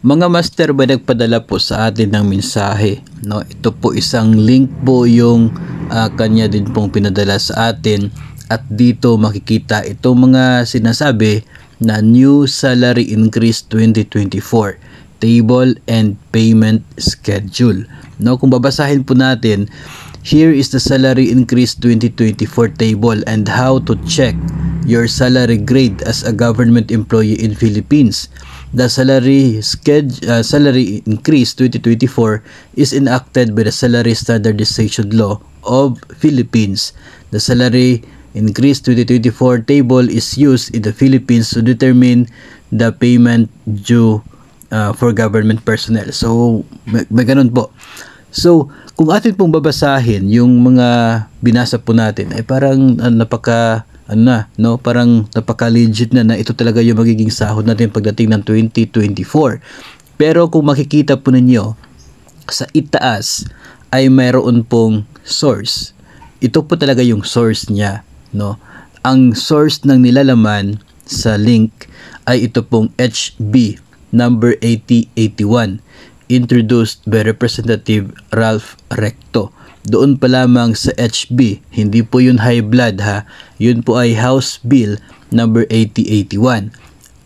Mga master, ba nagpadala po sa atin ng mensahe, no? Ito po isang link po yung kanya din pong pinadala sa atin, at dito makikita itong mga sinasabi na new salary increase 2024 table and payment schedule, no? Kung babasahin po natin, here is the salary increase 2024 table and how to check your salary grade as a government employee in Philippines. The salary increase 2024 is enacted by the Salary Standardization Law of Philippines. The salary increase 2024 table is used in the Philippines to determine the payment due for government personnel. So may ganun po. So kung atin pong babasahin yung mga binasa po natin, ay parang parang napaka-legit na ito talaga yung magiging sahod natin pagdating ng 2024. Pero kung makikita po ninyo, sa itaas ay mayroon pong source. Ito po talaga yung source niya, no? Ang source ng nilalaman sa link ay ito pong HB number 8081, introduced by Representative Ralph Recto. Doon pa lamang sa HB, hindi po yun high blood ha, yun po ay House Bill number 8081.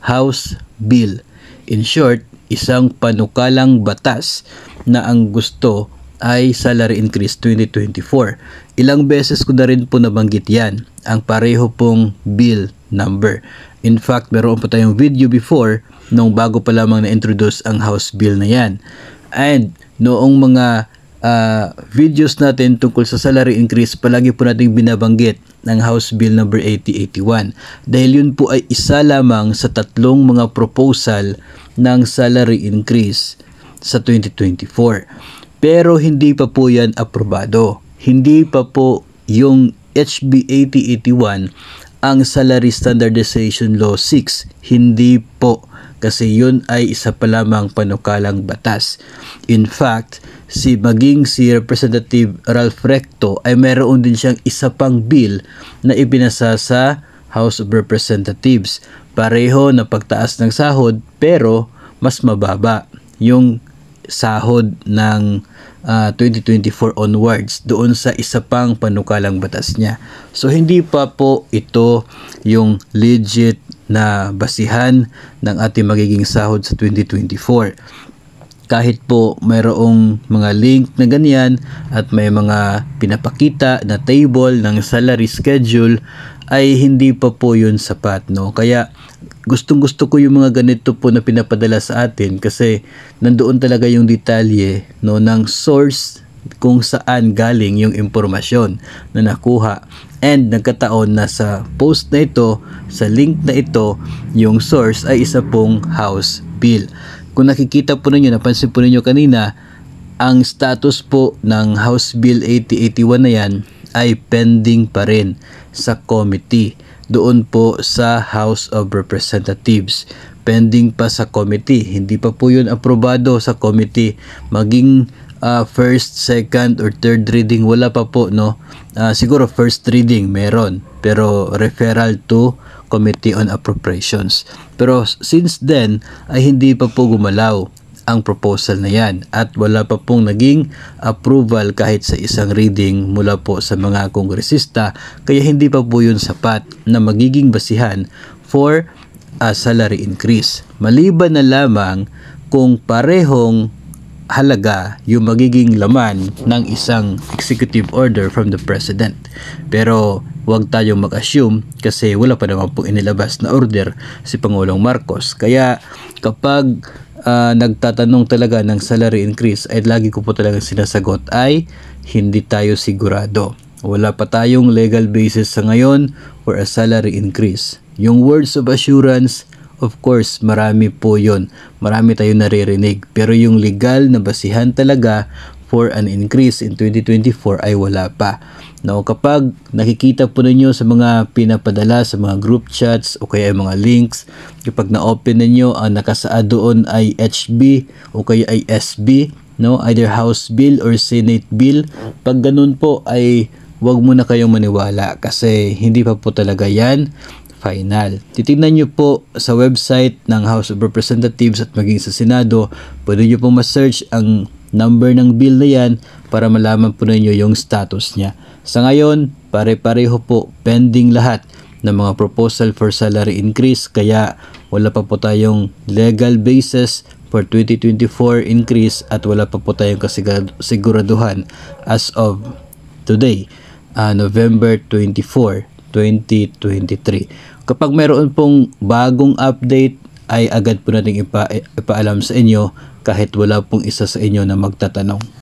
House Bill. In short, isang panukalang batas na ang gusto ay salary increase 2024. Ilang beses ko na rin po nabanggit yan, ang pareho pong bill number. In fact, meron pa tayong video before nung bago pa lamang na-introduce ang House Bill na yan. And noong mga videos natin tungkol sa salary increase, palagi po nating binabanggit ng House Bill number 8081 dahil yun po ay isa lamang sa tatlong mga proposal ng salary increase sa 2024. Pero hindi pa po yan aprobado. Hindi pa po yung HB 8081 ang Salary Standardization Law 6. Hindi po, kasi yun ay isa pa lamang panukalang batas. In fact, si Representative Ralph Recto ay meron din siyang isa pang bill na ibinasa sa House of Representatives. Pareho na pagtaas ng sahod pero mas mababa yung sahod ng 2024 onwards doon sa isa pang panukalang batas niya. So hindi pa po ito yung legit na basihan ng ating magiging sahod sa 2024. Kahit po mayroong mga link na ganyan at may mga pinapakita na table ng salary schedule, ay hindi pa po yun sapat, no? Kaya gustong-gusto ko yung mga ganito po na pinapadala sa atin kasi nandoon talaga yung detalye, no, ng source kung saan galing yung impormasyon na nakuha. And nagkataon na sa post na ito, sa link na ito, yung source ay isa pong House Bill. Kung nakikita po ninyo, napansin po ninyo kanina, ang status po ng House Bill 8081 na yan ay pending pa rin sa committee. Doon po sa House of Representatives. Pending pa sa committee. Hindi pa po yun aprobado sa committee. Maging first, second, or third reading, wala pa po, no? Siguro first reading meron. Pero referral to Committee on Appropriations. Pero since then, ay hindi pa po gumalaw ang proposal na yan at wala pa pong naging approval kahit sa isang reading mula po sa mga kongresista, kaya hindi pa po yun sapat na magiging basihan for a salary increase. Maliban na lamang kung parehong halaga yung magiging laman ng isang executive order from the President. Pero huwag tayong mag-assume kasi wala pa naman po inilabas na order si Pangulong Marcos. Kaya kapag nagtatanong talaga ng salary increase, ay lagi ko po talagang sinasagot ay hindi tayo sigurado. Wala pa tayong legal basis sa ngayon for a salary increase. Yung words of assurance, of course, marami po yun. Marami tayong naririnig. Pero yung legal na basihan talaga for an increase in 2024 ay wala pa. Now, kapag nakikita po ninyo sa mga pinapadala sa mga group chats o kaya mga links, kapag na-open ninyo, ang nakasaad doon ay HB o kaya ay SB, no? Either House Bill or Senate Bill. Pag ganun po ay wag muna kayong maniwala kasi hindi pa po talaga yan final. Titingnan nyo po sa website ng House of Representatives at maging sa Senado, pwede nyo po ma-search ang number ng bill na yan para malaman po ninyo yung status niya. Sa ngayon, pare-pareho po pending lahat ng mga proposal for salary increase, kaya wala pa po tayong legal basis for 2024 increase at wala pa po tayong kasiguraduhan as of today, November 24, 2023. Kapag mayroon pong bagong update ay agad po natin ipaalam sa inyo kahit wala pong isa sa inyo na magtatanong.